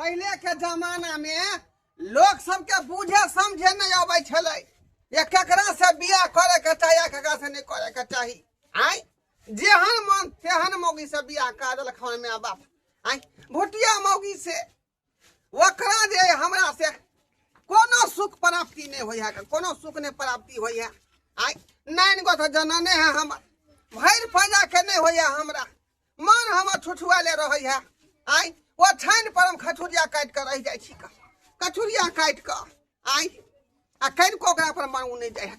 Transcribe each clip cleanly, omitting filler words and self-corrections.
पहले के जमाना में लोग सबके बुझे समझे नहीं आवे छले ये केकरा से बियाह करे के चाहिए केकरा से नहीं करे के चाहिए आई जेहन मन तेहन मौगी से बियाह कर देलक हमर माय बाप आई भुटिया मौगी से ओकरा जे हमरा से कोनो सुख प्राप्ति नहीं होय है कोनो सुख नहीं प्राप्ति होय है आई नैन गो तो जनने है हमर भैर फजा के नहीं होय हमरा मन हमर छुछुआले रहै है आई ओ छाइन पर हम खछुरिया काट के रह जाय छी कछुरिया काट के आई आ कइन को ओकरा पर मन नहीं जाय है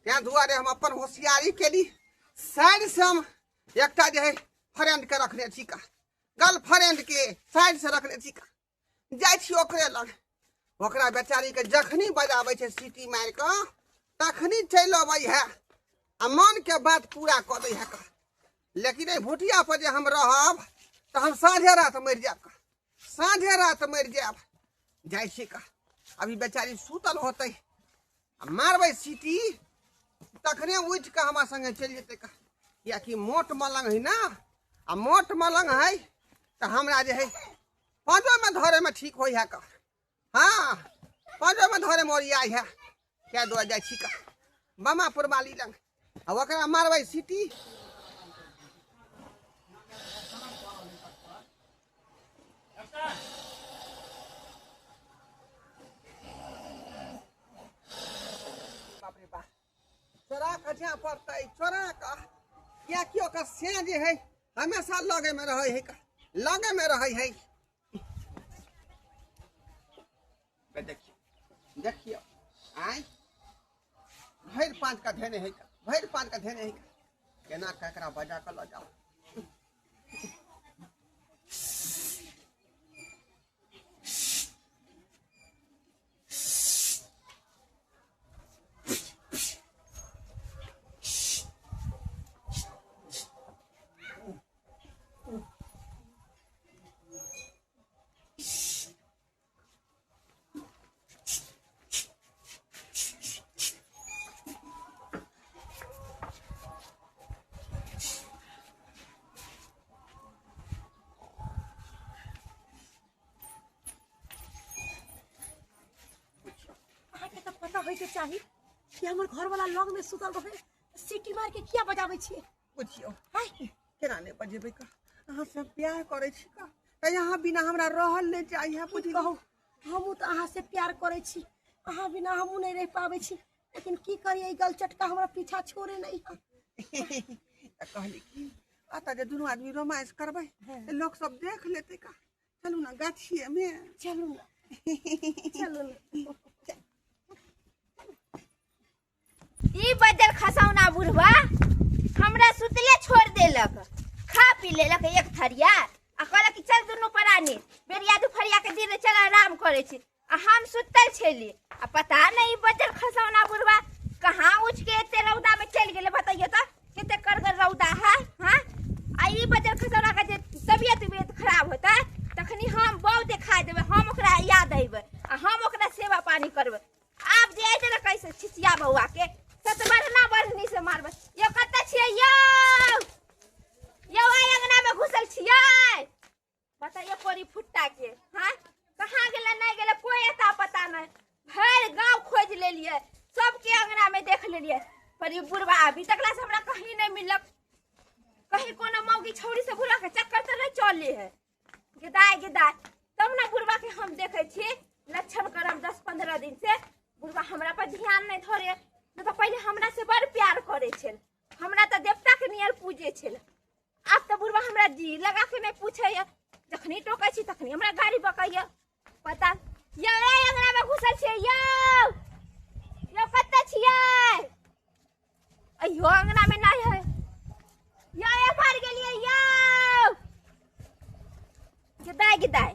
त्या दुआरे हम अपन होशियारी के ली साइड से हम एकटा जे है फ्रेंड के रखने छी गर्लफ्रेंड के साइड से रखने छी जाय छी ओकरे लग ओकरा बेचारी के जखनी बजाबै छै सीटी मार के तखनी चल अबै है आ मन के बात पूरा कर दै है लेकिन ए भुटिया पर जे हम रहब तो हम साँझे रात मर जाब साँझे रात मर जाब जाय छी अभी बेचारी सुतल होते मारबै सीटी तखने उठ के हमारा संगे चल जेतै या कि मोट मलंग है ना आ मोट मलंग है तो हमरा जे है पाँचों में धरे में ठीक होय है हाँ पाँचों में धरे में ओरियाई है क्या दो जाय छी बमापुर वाली लंग आ ओकरा मारबै सीटी चोरा कठिया पड़ते चोरा का क्या क्यों का से जे है हमेशा लगे में रहे है लगे में रहे है देखिए देखिए आई भैर पाँच का धेने है भैर पाँच का धेने है केना ककरा बजा कर लो जाओ के चाहिए कि हमर घर वाला लग में सुतल रहे सीटी मार के किया बजाबै छी पूछियो हाय केना ने बजेबै का अहाँ से प्यार करे छी का यहाँ बिना हमरा रहल नहीं चाहिए पूछ कहू हमहू तो अहाँ से प्यार करे छी अहाँ बिना हमहू नहीं रह पाबै छी लेकिन की करिए गल चटका हमरा पीछा छोड़े नहीं कहली कि आता जे दुनू आदमी रोमांस करबै लोग सब देख लेते का चलू ना गाछिए में चलू ना चलू ना ई बजर खसौना बुढ़वा हमरा सुतले छोड़ देलक खा पी लेलक एक थरिया आ कहलक कि चल दुनू परानी बेरिया दुपहरिया के दिन चल आराम करे छी आ हम सुतल छली आ पता नहीं बजर खसौना बुढ़वा कहाँ उठ के एते रौदा में चल गेले बताइए तो केते करगर रौदा है हां आ ई बजर खसौना का जे तबियत खराब होता तखनी हम बहु देखा देबे हम ओकरा याद आइबे आ हम ओकरा सेवा पानी करबे आप जे आइते ना कैसे छिचिया बउआ के सतबरना बरनी से मारबे यो कत्ते छियै यो आइ अंगना में घुसल छियै बताइए कोरी फुट्टा के हां कहां गेले नहीं गेले कोई एता पता नहीं भर गांव खोज लेलिए सबके अंगना में देख लेलिए पर ये बुढ़वा अभी तकला से हमरा कहीं नहीं मिलक कहीं कोनो मौगी छौड़ी से बुला के चक्कर तो नहीं चले है गिदाय तब ना बुढ़वा के हम देखे छी लक्षण करम 10-15 दिन से बुढ़वा हमरा पर ध्यान नहीं धरे तो पहले हमरा से बड़ प्यार करे छल हमरा तो देवता के नियर पूजे छल अब तो बुढ़वा हमरा जी लगा के नहीं पूछे जखनी टोकै छी तखनी हमरा गाड़ी बकैया पता यो ए अंगना में घुसल छै यो कत्ते छियै अयो अंगना में नहीं है यो ए मार गेलिए यो गिदाय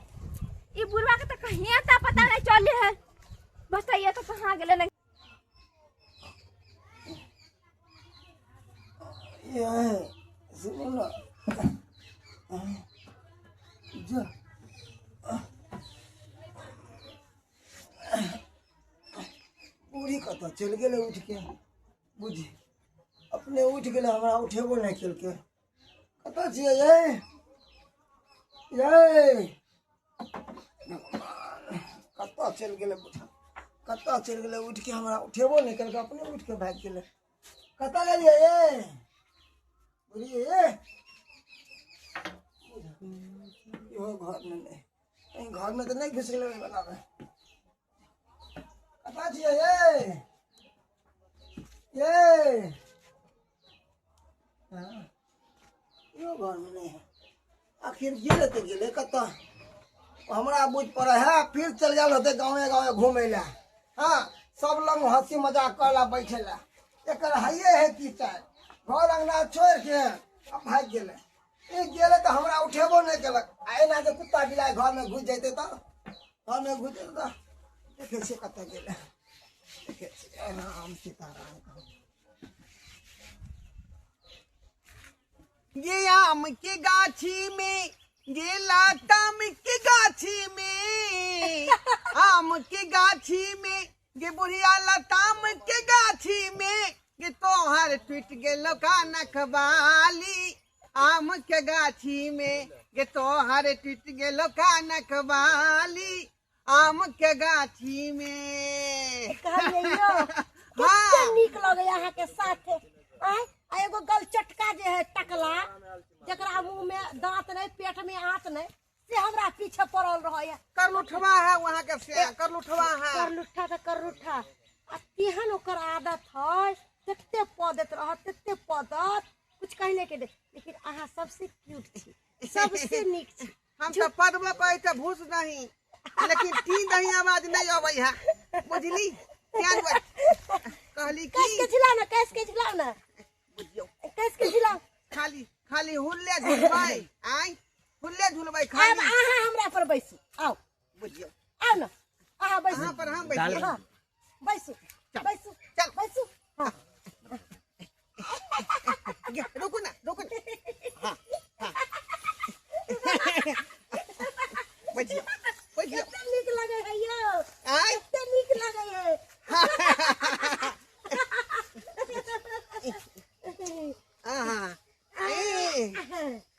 ई बुढ़वा के तो कहीं आता पता नहीं चले है बताइए तो कहाँ गेले नहीं सुनो ना जा पूरी कत चल गए उठ के बुझी अपने उठ गए हमारा उठेबो नहीं चल के कत ये चल गेले बुढ़ा कत्ता चल गेले उठ के हमरा उठेबो नहीं करके अपने उठ के भाग गेले कत्ता गेलिए ये बुढ़िए यो घर में नहीं कहीं घर में तो नहीं घुस गेले बनावे कत्ता छिए ये हाँ यो घर में नहीं है आखिर गेले तो गेले कत्ता हमरा बुझ पड़े है फिर चल जाओ होते गाँव घूमे ला हाँ सब लोग हंसी मजाक करला बैठे ला एक है कि घर अंगना छोड़ के अब भाग गेले गेले तो हमरा उठेबो नहीं केलक आए ना जो कुत्ता बिलाय घर में घुस जाते तो घर में घुस जाते तो देखे से कत गेले देखे राम सीताराम ये आम के गाछी में ये लाताम के गाछी में आम के गाछी में ये बुढ़िया लताम के गाछी में ये तोहर टूट गेलो का नखबाली आम के गाछी में ये तोहर टूट गेलो का नखबाली आम के गाछी में कहलियो कितना नीक लगे यहाँ के साथे आय एगो गल चटका जे है टकला जकरा मुंह में दांत नहीं पेट में आंत नहीं से हमरा पीछे पड़ल रहे करलुठवा है वहाँ के से करलुठवा है करलुठा तो करलुठा आ केहन ओकर आदत है तते पदत रह तते पदत कुछ कहले के दे लेकिन अहाँ सबसे क्यूट छी सबसे नीक छी हम तो पदवा पे तो भूस नहीं लेकिन ती नहीं आवाज नहीं आवे है बुझली क्या हुआ कहली की कैस के झिला ना कैस के झिला खाली खाली हुल्ले झुलवाई आई हुल्ले झुलवाई खाली अब अहाँ हमरा पर बैसू आओ बुझियो आओ ना अहाँ बैसू यहाँ पर हम बैठे हाँ बैसू बैसू चल बैसू हाँ रुको ना हाँ हाँ बुझियो बुझियो कितना नीक लगे है यो आई कितना नीक लगे है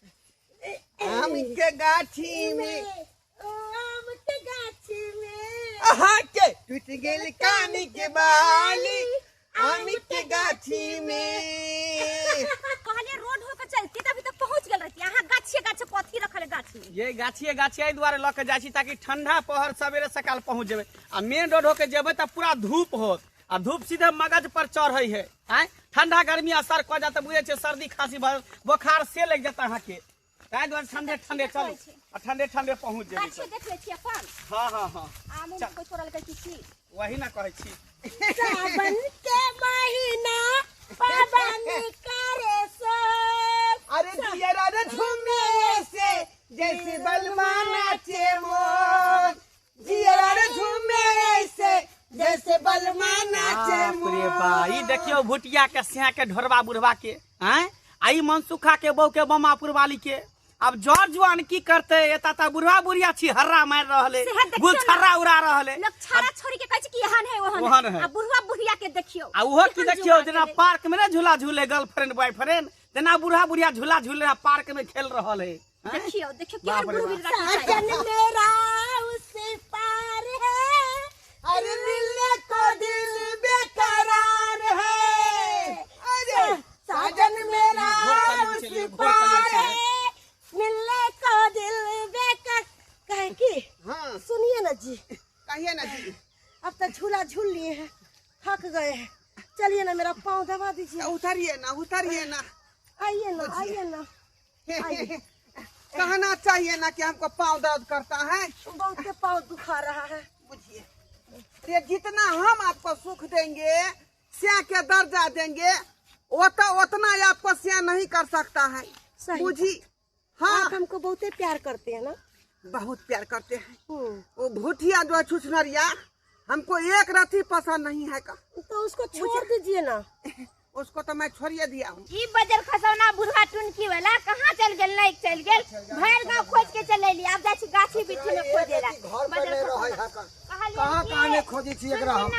आम के गाछी में आम के गाछी में आहा के टूट गेल कानी के बाली आम के गाछी में कहले रोड होके चलती तभी तक पहुंच गेल रहती यहाँ गाछिए गाछे पथी रखले गाछी में ये गाछिए एहि दुआरे लऽ के जाइ छी ताकि ठंडा पहर सवेरे सकाल पहुंच जेबै आ मेन रोड होके जेबै तऽ पूरा धूप होत आ धूप सीधे मगज पर चढ़ै है आय ठंडा गर्मी असर कऽ जात बुझे छै सर्दी खांसी बोखार से लग जाता अहाँ के ताहि दुआरे ठंडे ठंडे चल आ ठंडे ठंडे पहुंच जेबै गाछी देख ले छियै अपन हाँ हाँ हाँ आम में कोई छोड़ल के छी वही ना कहै छी सावन के महीना पावन करे सो अरे दियरा रे झूमे से जैसे बलमा नाचे मोर दियरा रे झूमे से जैसे बलमा नाचे बाप रे बा ई देखियो भुटिया के सिया के ढोरबा बुढ़वा के हैं आई मनसुखा के बहू के बमापुर वाली के अब जर जुआन की करते एता ता बुढ़वा बुढ़िया छी हर्रा मार रहले गुल छर्रा उड़ा रहले लोग छाड़ा छोड़ी के कहै छै कि एहन है ओहन ओहन है। है आ बुढ़वा बुढ़िया के देखियो आ उहो की केहन देखियो जुआ जेना गेलै। पार्क में ना झूला झूले गर्लफ्रेंड बॉयफ्रेंड तेना बुढ़ा बुढ़िया झूला झूले पार्क में खेल रहल है हैं? देखियो देखियो बाप केहन रे बुढ़वी बाप। रखा है साजन मेरा उससे पार है अरे मिलने को दिल बेकरार है अरे साजन मेरा घोर कर नीचे उससे ले, घोर कर पार नीचे ले। है मिलने को दिल बेकर कहे की हाँ सुनिए ना जी कहिए ना जी अब तक झूला झूल लिए हैं थक गए हैं चलिए ना मेरा पाँव दबा दीजिए उतरिए ना आइए ना कहना चाहिए ना कि हमको पाँव दर्द करता है बहुत के पाँव दुखा रहा है बुझिए ये जितना हम आपको सुख देंगे स्या के दर्जा देंगे उतना आपको स्या नहीं कर सकता है सही। बुझी हाँ आप हमको बहुत प्यार करते हैं ना बहुत प्यार करते हैं हम्म, वो भूठिया जो है छुछनरिया हमको एक रत्ती पसंद नहीं है का तो उसको छोड़ दीजिए ना उसको तो मैं छोड़िए दिया हूँ ई बजर खसौना बुढ़वा टुनकी वाला कहाँ चल गेल नहीं चल गेल भैर गांव खोज के चले ली अब जाई छी गाछी बिछी में खोजेला घर पर बजर नहीं रहे खसौना है का कहलिए कहाँ कि कहाँ नहीं खोजी छी एकरा हम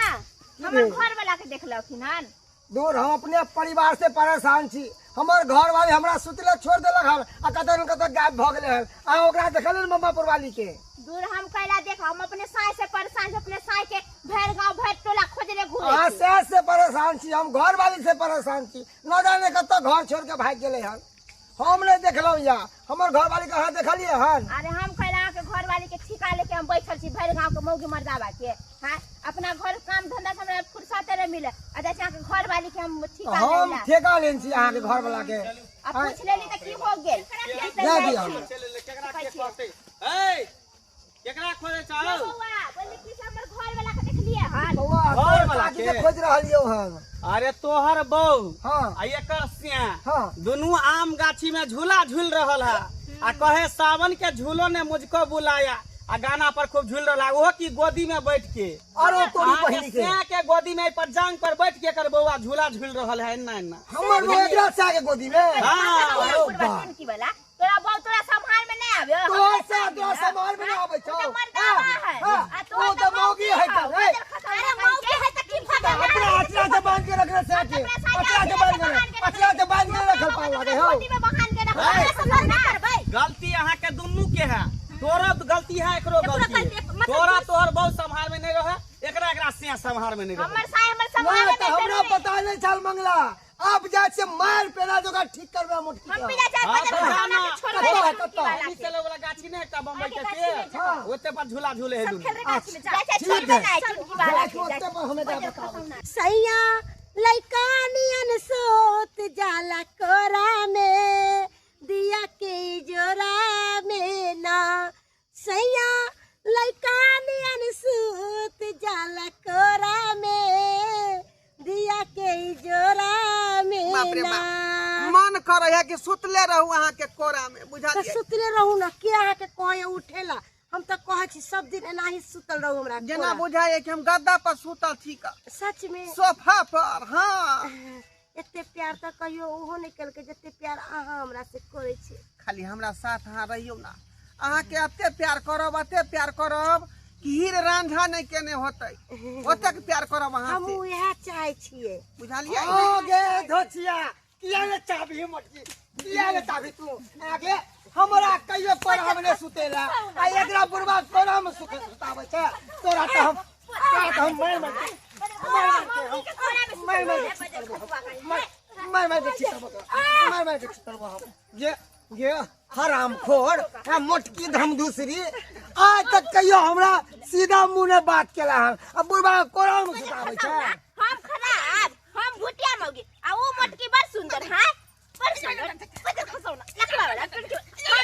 हमर घर वाला के देखलखिन हन दूर हम अपने परिवार से परेशान छी हमर घर वाले हमरा सुतले छोड़ देलक हम आ कतौ न कतौ गायब भ गेले हन आ ओकरा देखल मम्मा पुरवाली के दूर हम कैला देख हम अपने साय से परेशान से अपने परेशान छी, हम घर वाली से परेशान छी। न जाने कत घर छोड़ के भाग गेले हन, हम नहीं देखलहुँ या हमर घर वाली कहाँ देखलिए हन। अरे हम कहला के घर वाली के ठिका लेके हम बैठल छी भर गांव के मौगी मर्दावा के। हां अपना घर काम धंधा से हमरा फुर्सत रे मिले आ जैसे के घर वाली के हम ठिका हम लेला ठेका लेन छी अहाँ के घर वाला के। अब पूछ लेली त की हो गेल दे दिया केकरा के कहते ए केकरा खोजे चाहो बउआ बोली कि से हमर घर वाला के देखलिए हां घर वाला के खोज रहलियो हन। अरे तोहर बहू हाँ आ एकर सिया हाँ दोनों आम गाछी में झूला झूल रहल है आ कहे सावन के झूलो ने मुझको बुलाया आ गाना पर खूब झूल रहा वो की गोदी में बैठ के अरे तोरी पहली के सिया के गोदी में पर जांग पर बैठ के कर बउआ झूला झूल रहल है ना ना हमर रोजरा से के गोदी में। हां की वाला तोरा बहुत तोरा संभाल में नहीं आवे तोर से तोर समार में आवे छौ। हां तू तो मौगी है का रे। अरे मौगी है त की फायदा अपना अचरा से बांध के रखना चाहते, अचरा से बांध के रखल पाल लागे हो। गोदी में बहान के रख सब ना करबै गलती अहाँ के दुन्नू के है, तोरा गलती है एकरो गलती है। तोरा तोहर बहुत संभाल में नहीं रहे एकरा सिया संभाल में नहीं रहे। हमर संभाल में हमरा पता नहीं चल मंगला अब जा से मार पेना जोगा ठीक करबे मुट्ठी हम भी जा छोड़ चले वाला गाछी ने एकटा बम्बई के पेड़ ओते पर झूला झूले है दुनु। ठीक है ओते पर हमें जा बताओ। सैया लइका नियन सोत जाला कोरा में दिया के जोरा में ना। सैया लइका नियन सोत जाला कोरा में दिया के जोरा में बाप रे ना। बाप मन करे है कि सुतले रहू अहाँ के कोरा में बुझा तो सुतले रहू ना के अहाँ के कहे उठेला हम तो कहे छी सब दिन एना ही सुतल रहू हमरा जेना कोरा। बुझाए कि हम गद्दा पर सुतल ठीक सच में सोफा पर। हाँ एते प्यार तो कहियो ओहो नहीं कल के जते प्यार अहाँ हमरा से करे छी। खाली हमरा साथ अहाँ रहियो ना, अहाँ के अते प्यार करब कि हीर रांझा नहीं केने होते ओते के प्यार करब अहाँ हम से यह चाहे छिए। बुझलिए। आगे धोचिया किया ले चाबी मटकी किया ले चाबी तू आगे हमरा कहियो पर हमने सुतेला आ एकरा बुरबा कोना में सुतावे छ तोरा त हम मैं ठीक करबो हम ये हरामखोर है मोटकी धम दूसरी आज तक कहियो हमरा सीधा मुंह ने बात केला हम अब बुरबा कोना में सुतावे छ। हम खराब हम भुटिया मौगी आ वो मटकी बड़ सुंदर है बड़ सुंदर बड़ खसौना लकड़ा वाला हम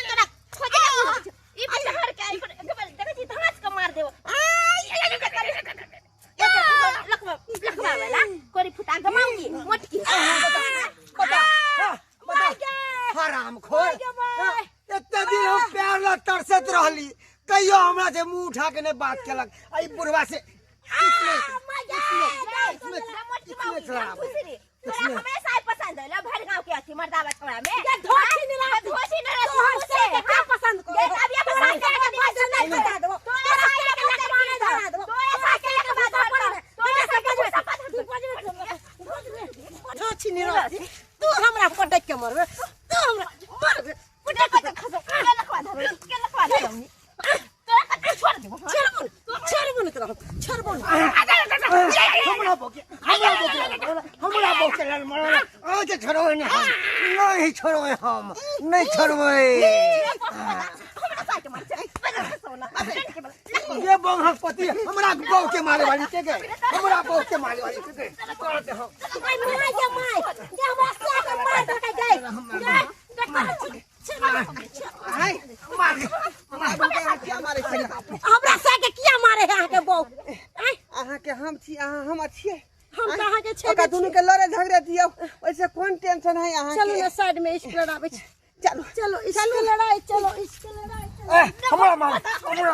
तोरा खोजे ई बिहार के देखै छी धमास के मार देबो लकड़ा वाला कोरी फुटा के मौगी मटकी बता हरामखोर इतने दिन हम प्यार ला तरसत रहली कहियो हमरा से मुंह उठा के ने बात केलक आई बुढ़वा से हमेशा पसंद है भर गांव के अथी मर्दावा छोड़ा में धोसी न पसंद को तू हमरा पटक के मरबे तू हमरा मरबे पटक के खसो के लखवा धर छोड़ छोड़ हमरा बोके आज छोड़ो नहीं छोड़ो हम नहीं छोड़बे ये बंग पति हमरा बहू के मारे वाली के गए हमरा बहू के मारे वाली के गए करते हम हमरा साके किया मारे है आके बहू अहाँ के हम छी अहाँ हम छिए हम कहाँ के छे ओका दुनू के लड़े झगड़े दियो ओइसे कोन टेंशन है अहाँ चलो के। ना साइड में इसके लड़ावे चलो चलो इसके लड़ाई चलो इसके लड़ाई हमरा मार हमरा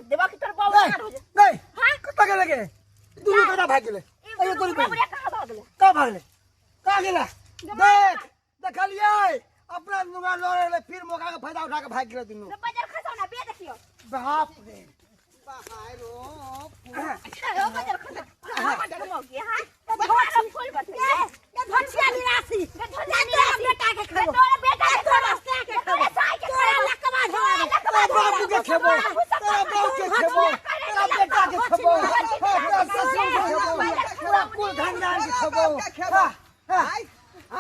देवा की तोर बाबू हो जा नहीं कत के लगे दुनू कदा भाग गेले अयो तोरी का भागले का गेला देख देखलिए अपना नुगा लड़े फिर मौका का फायदा उठा के भाग गेले दुनू बजर खसौना बे देखियो बाप रे बजर खसौना मौगी हां धोरा फूल बटे ये धोचिया निरासी बेटा के खबो बेटा के खबो तोरा लकवा धोरा बाबू के खेबो तेरा बाबू के खेबो तेरा बेटा के खेबो तेरा ससुर के खेबो कुल खानदान के बोला खबो बाप के खेबो। आई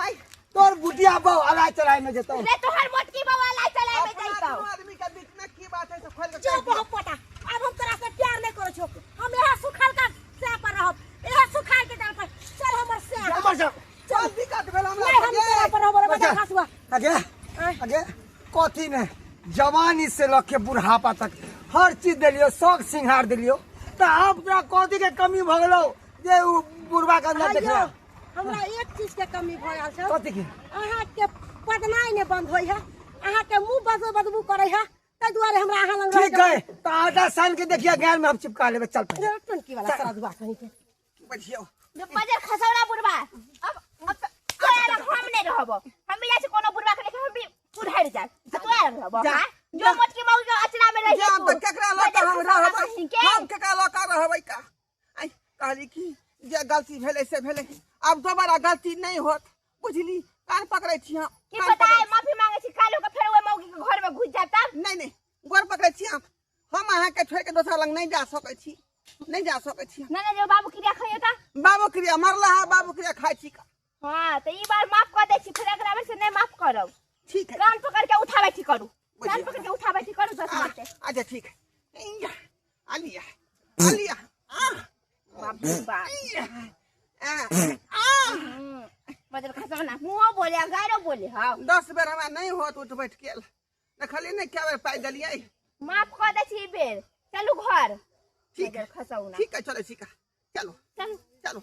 आई तोर बुटिया बो अलाय चलाय में जतो रे तोहर मोटकी बवा लाई चलाए में अपना जाइतो दोनों आदमी के बीच में की बात है से खोल के चुप हो पटा अब हम तोरा से प्यार नहीं करो छो हम यहाँ सुखाल का से पर रहब यहाँ सुखाल के डाल पर चल हमर से हमर सब चल दिक्कत भेल नहीं हम हमरा तोरा पर हमर बजा बच्चा। खसुआ आगे आगे कथी ने जवानी से लके बुढ़ापा तक हर चीज दिलियो शौक सिंगार दिलियो तो अब तोरा कथी के कमी भ गेलो जे उ बुढ़वा के अंदर देख आइयो, हमरा एक चीज के कमी भयल छै कथी के अहाँ के पदनाई ने बंद होई है अहाँ के मुंह बदबू करे है ताहि दुआरे हमरा अहाँ लंग ठीक है तो आधा सान के देखिए गैर में हम चिपका लेबे चल पे टंकी वाला सारा दुआ कहीं के बजियो जो बजर खसौड़ा बुढ़वा अब तोरा लग हम नहीं रहबो हम भी जाय कोनो बुढ़वा के लेके हम भी उधर जाय तोरा लग रहबो जा। हां जो मोटकी मौगी के अचरा में रही जान तो केकरा लका हम रहबै हम केकरा लका रहबै का आई कहली कि जे गलती भेलै से भेलै अब दोबारा गलती नहीं होत बुझली कान पकड़ै छी हम की पता है माफी मांगे छी कालो के फेर ओए मौगी के घर में घुस जाब तब नहीं गोर पकड़ै छी हम अहाँ के छोड़ के दोसरा लग नहीं जा सकै छी नहीं जा सकै छी ना जो बाबू क्रिया खइयो ता बाबू क्रिया मरला है बाबू क्रिया खाइ छी का हां तो ई बार माफ कर दे छी फिर अगला बार से नहीं माफ करब ठीक है कान पकड़ के उठावे छी करू कान पकड़ के उठावे छी करू 10 मिनट से अच्छा ठीक है इया आलिया आलिया बाप रे बाप आ बदल खसौना मुंह बोले गारो बोले हां 10 बेर हमरा नहीं होत उठ बैठ के देखली नहीं क्या बेर पाई दलियै माफ कर दे छी ई बेर चलू घर ठीक है खसौना ठीक है चलो ठीक है चलो चल चलो